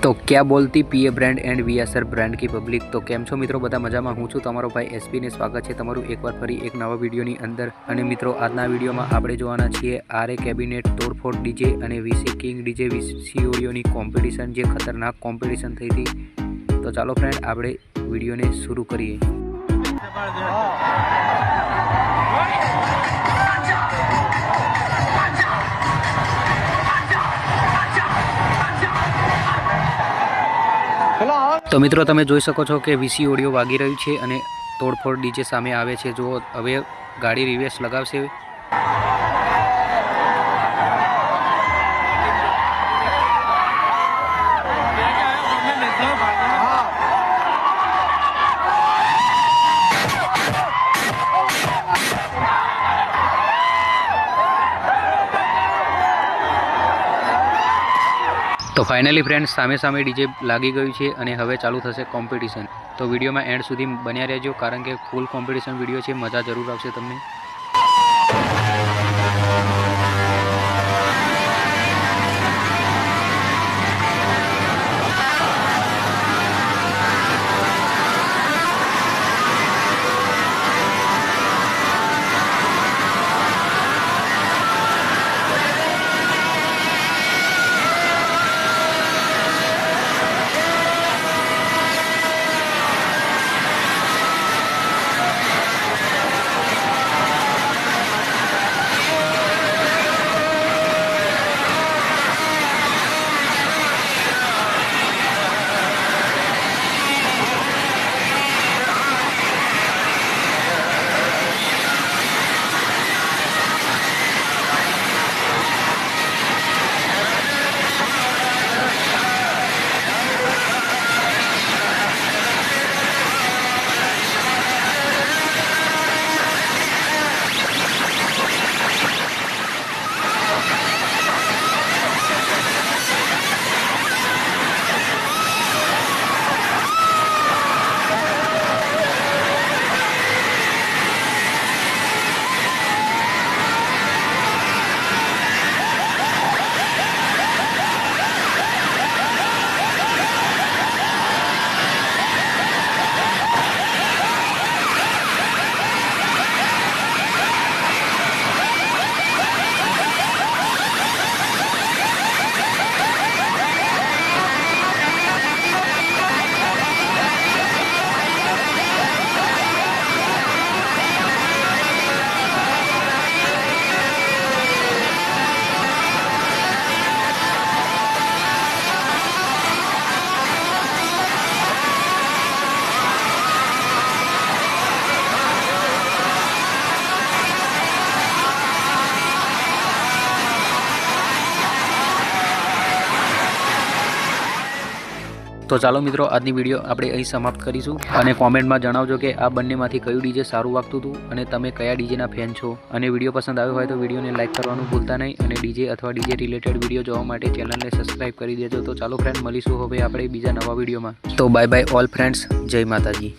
तो क्या बोलती पीए ब्रांड एंड वीएसआर ब्रांड की पब्लिक। तो केम छो मित्रों, बधा मजामां। हूँ छुं तमारो भाई एसपी ने स्वागत है तमारुं एक बार फरी एक नवा विडियोनी अंदर। अने मित्रों आजना विडियोमां आपणे जोवाना छीए आरए केबिनेट तोड़फोड़ डीजे अने वीसी किंग डीजे वीसी ऑडियोनी कॉम्पिटिशन, जे खतरनाक कॉम्पिटिशन थई थी। तो चालो फ्रेंड आपणे विडियोने शुरू करीए। तो मित्रों तमे जोई शको छो कि वीसी ऑडियो वागी रह्युं छे अने तोड़फोड़ डीजे सामे आवे छे। जो हवे गाड़ी रिवर्स लगावशे। तो फाइनली फ्रेंड्स सामे सामे डीजे लागी गयुं छे अने हवे चालू थशे कॉम्पिटिशन। तो विडियो में एंड सुधी बन्या रहेजो, कारण के फूल कॉम्पिटिशन विडियो छे, मजा जरूर आवशे तमने। तो चलो मित्रों आजनी विडियो आपणे અહીં समाप्त करीशुं અને કોમેન્ટમાં જણાવજો કે આ બંનેમાંથી કયું ડીજે સારું વાગતું હતું અને તમે કયા ડીજેના ફેન છો। અને વિડિયો પસંદ આવ્યો હોય તો વિડિયોને લાઈક કરવાનું ભૂલતા નહીં અને ડીજે અથવા ડીજે રિલેટેડ વિડિયો જોવા માટે ચેનલને સબસ્ક્રાઇબ કરી દેજો। તો ચાલો ફ્રેન્ડ મળીશું હવે આપણે બીજા નવા વિડિયોમાં। તો બાય બાય ઓલ ફ્રેન્ડ્સ, જય માતાજી।